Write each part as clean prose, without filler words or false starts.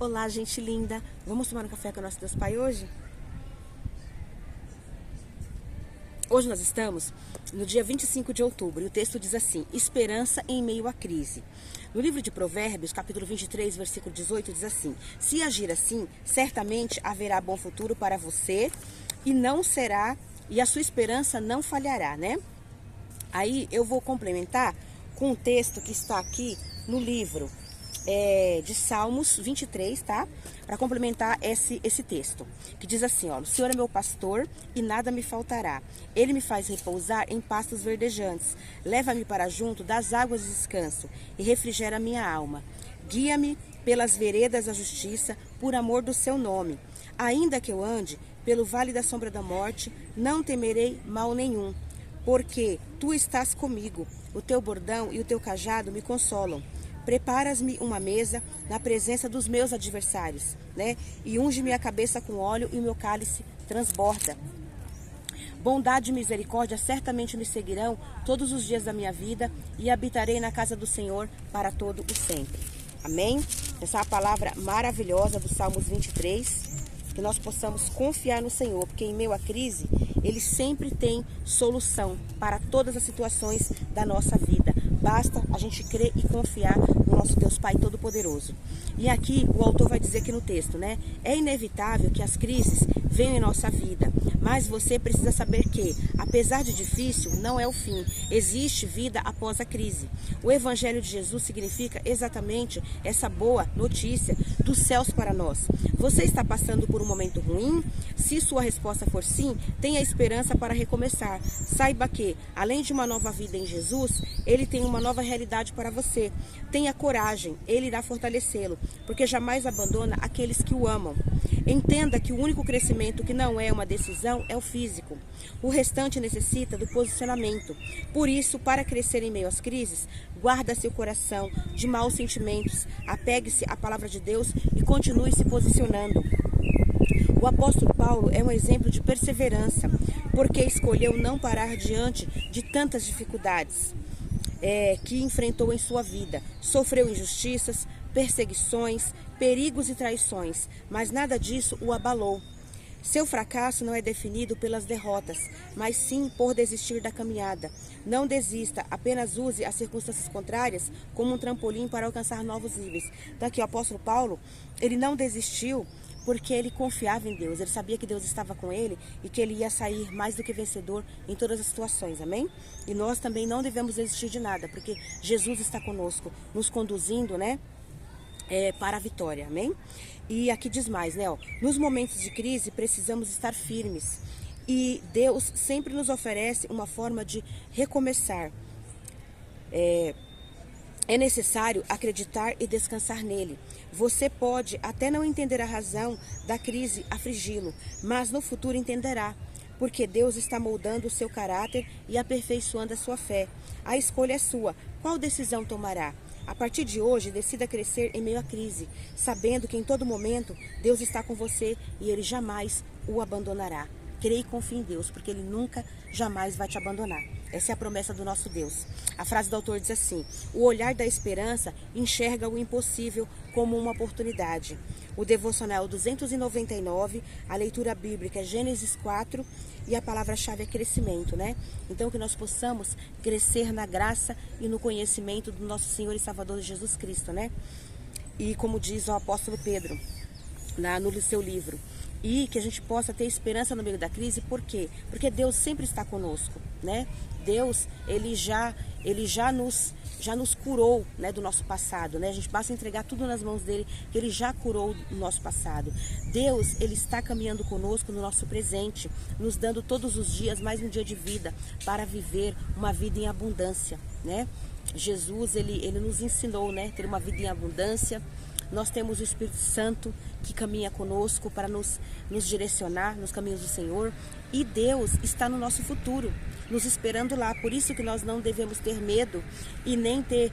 Olá, gente linda! Vamos tomar um café com o nosso Deus Pai hoje? Hoje nós estamos no dia 25 de outubro e o texto diz assim: esperança em meio à crise. No livro de Provérbios, capítulo 23, versículo 18, diz assim: se agir assim, certamente haverá bom futuro para você e a sua esperança não falhará, né? Aí eu vou complementar com um texto que está aqui no livro de Salmos 23, tá? Para complementar esse texto, que diz assim, ó: o Senhor é meu pastor e nada me faltará. Ele me faz repousar em pastos verdejantes. Leva-me para junto das águas de descanso e refrigera minha alma. Guia-me pelas veredas da justiça, por amor do seu nome. Ainda que eu ande pelo vale da sombra da morte, não temerei mal nenhum, porque tu estás comigo. O teu bordão e o teu cajado me consolam. Preparas-me uma mesa na presença dos meus adversários, né? E unge-me a cabeça com óleo e o meu cálice transborda. Bondade e misericórdia certamente me seguirão todos os dias da minha vida e habitarei na casa do Senhor para todo o sempre. Amém? Essa é a palavra maravilhosa do Salmos 23, que nós possamos confiar no Senhor, porque em meio à crise, Ele sempre tem solução para todas as situações da nossa vida. Basta a gente crer e confiar no nosso Deus Pai Todo-Poderoso. E aqui o autor vai dizer aqui no texto, né? É inevitável que as crises venham em nossa vida, mas você precisa saber que, apesar de difícil, não é o fim. Existe vida após a crise. O Evangelho de Jesus significa exatamente essa boa notícia dos céus para nós. Você está passando por um momento ruim? Se sua resposta for sim, tenha esperança para recomeçar. Saiba que, além de uma nova vida em Jesus, Ele tem uma nova realidade para você. Tenha coragem, Ele irá fortalecê-lo, porque jamais abandona aqueles que o amam. Entenda que o único crescimento que não é uma decisão é o físico. O restante necessita do posicionamento. Por isso, para crescer em meio às crises, guarda seu coração de maus sentimentos, apegue-se à palavra de Deus e continue se posicionando. O apóstolo Paulo é um exemplo de perseverança, porque escolheu não parar diante de tantas dificuldades que enfrentou em sua vida. Sofreu injustiças, perseguições, perigos e traições, mas nada disso o abalou. Seu fracasso não é definido pelas derrotas, mas sim por desistir da caminhada. Não desista, apenas use as circunstâncias contrárias como um trampolim para alcançar novos níveis. Então aqui o apóstolo Paulo, ele não desistiu porque ele confiava em Deus. Ele sabia que Deus estava com ele e que ele ia sair mais do que vencedor em todas as situações, amém? E nós também não devemos desistir de nada, porque Jesus está conosco, nos conduzindo, né? Para a vitória, amém? E aqui diz mais, né? Nos momentos de crise precisamos estar firmes e Deus sempre nos oferece uma forma de recomeçar. É necessário acreditar e descansar nele. Você pode até não entender a razão da crise afligi-lo, mas no futuro entenderá, porque Deus está moldando o seu caráter e aperfeiçoando a sua fé. A escolha é sua. Qual decisão tomará? A partir de hoje, decida crescer em meio à crise, sabendo que em todo momento Deus está com você e Ele jamais o abandonará. Creia e confie em Deus, porque Ele nunca, jamais vai te abandonar. Essa é a promessa do nosso Deus. A frase do autor diz assim: o olhar da esperança enxerga o impossível como uma oportunidade. O devocional 299, a leitura bíblica é Gênesis 4 e a palavra-chave é crescimento, né? Então que nós possamos crescer na graça e no conhecimento do nosso Senhor e Salvador Jesus Cristo, né? E como diz o apóstolo Pedro no seu livro, e que a gente possa ter esperança no meio da crise. Por quê? Porque Deus sempre está conosco, né? Deus, Ele já nos curou, né, do nosso passado, né? A gente basta entregar tudo nas mãos dele, que Ele já curou o nosso passado. Deus, Ele está caminhando conosco no nosso presente, nos dando todos os dias mais um dia de vida para viver uma vida em abundância, né? Jesus, ele nos ensinou, né, ter uma vida em abundância. Nós temos o Espírito Santo que caminha conosco para nos direcionar nos caminhos do Senhor. E Deus está no nosso futuro, nos esperando lá. Por isso que nós não devemos ter medo e nem ter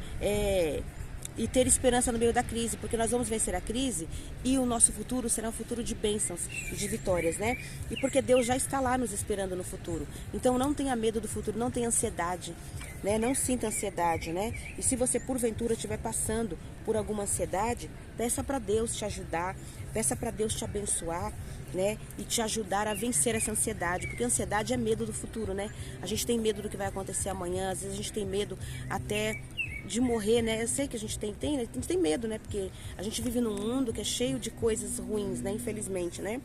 esperança no meio da crise, porque nós vamos vencer a crise e o nosso futuro será um futuro de bênçãos e de vitórias, né? E porque Deus já está lá nos esperando no futuro. Então não tenha medo do futuro, não tenha ansiedade, né? Não sinta ansiedade, né? E se você porventura estiver passando por alguma ansiedade, peça para Deus te ajudar, peça para Deus te abençoar, né? E te ajudar a vencer essa ansiedade, porque a ansiedade é medo do futuro, né? A gente tem medo do que vai acontecer amanhã, às vezes a gente tem medo até de morrer, né? Eu sei que a gente tem medo, né? Porque a gente vive num mundo que é cheio de coisas ruins, né? Infelizmente, né?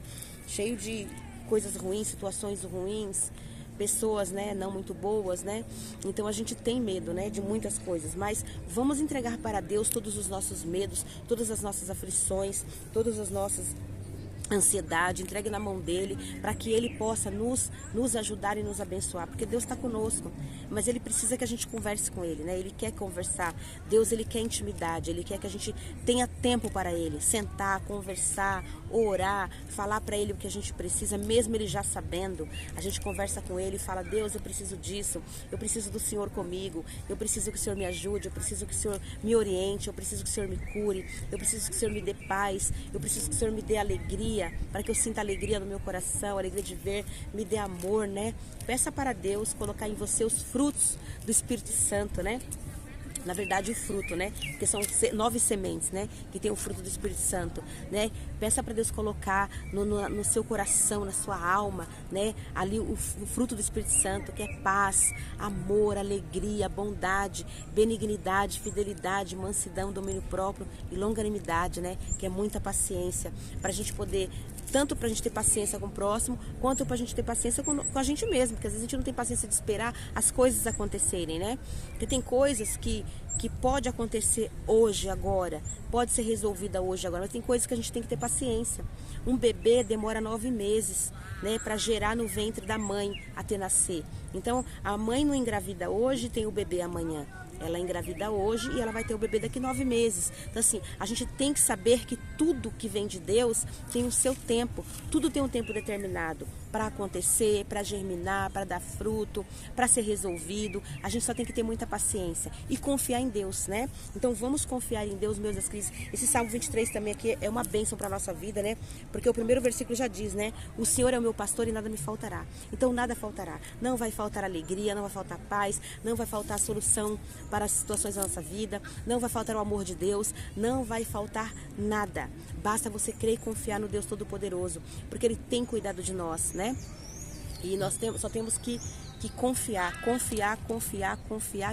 Cheio de coisas ruins, situações ruins, pessoas, né, não muito boas, né? Então a gente tem medo, né, de muitas coisas, mas vamos entregar para Deus todos os nossos medos, todas as nossas aflições, todas as nossas ansiedade, entregue na mão dele, para que ele possa nos ajudar e nos abençoar, porque Deus está conosco, mas ele precisa que a gente converse com ele, né? Ele quer conversar, Deus, ele quer intimidade, ele quer que a gente tenha tempo para ele, sentar, conversar, orar, falar para ele o que a gente precisa, mesmo ele já sabendo. A gente conversa com ele e fala: Deus, eu preciso disso, eu preciso do Senhor comigo, eu preciso que o Senhor me ajude, eu preciso que o Senhor me oriente, eu preciso que o Senhor me cure, eu preciso que o Senhor me dê paz, eu preciso que o Senhor me dê alegria, para que eu sinta alegria no meu coração, alegria de ver, me dê amor, né? Peça para Deus colocar em você os frutos do Espírito Santo, né? Na verdade, o fruto, né? Porque são 9 sementes, né? Que tem o fruto do Espírito Santo, né? Peça para Deus colocar no seu coração, na sua alma, né? Ali o fruto do Espírito Santo, que é paz, amor, alegria, bondade, benignidade, fidelidade, mansidão, domínio próprio e longanimidade, né? Que é muita paciência, para a gente poder, tanto para a gente ter paciência com o próximo, quanto para a gente ter paciência com a gente mesmo, porque às vezes a gente não tem paciência de esperar as coisas acontecerem, né? Porque tem coisas que pode acontecer hoje, agora, pode ser resolvida hoje, agora, mas tem coisas que a gente tem que ter paciência. Um bebê demora 9 meses, né, para gerar no ventre da mãe até nascer. Então, a mãe não engravida hoje, tem o bebê amanhã. Ela engravida hoje e ela vai ter o bebê daqui 9 meses. Então, assim, a gente tem que saber que tudo que vem de Deus tem o seu tempo. Tudo tem um tempo determinado para acontecer, para germinar, para dar fruto, para ser resolvido. A gente só tem que ter muita paciência e confiar em Deus, né? Então, vamos confiar em Deus, meus queridos. Esse Salmo 23 também aqui é uma bênção para a nossa vida, né? Porque o primeiro versículo já diz, né? O Senhor é o meu pastor e nada me faltará. Então, nada faltará. Não vai faltar alegria, não vai faltar paz, não vai faltar solução para as situações da nossa vida, não vai faltar o amor de Deus, não vai faltar nada. Basta você crer e confiar no Deus Todo-Poderoso, porque Ele tem cuidado de nós, né? E nós só temos que confiar, confiar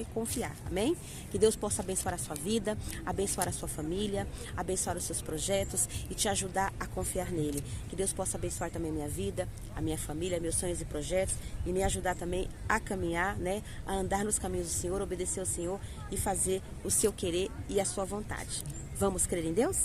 e confiar, amém? Que Deus possa abençoar a sua vida, abençoar a sua família, abençoar os seus projetos e te ajudar a confiar nele. Que Deus possa abençoar também a minha vida, a minha família, meus sonhos e projetos e me ajudar também a caminhar, né? A andar nos caminhos do Senhor, obedecer ao Senhor e fazer o seu querer e a sua vontade. Vamos crer em Deus?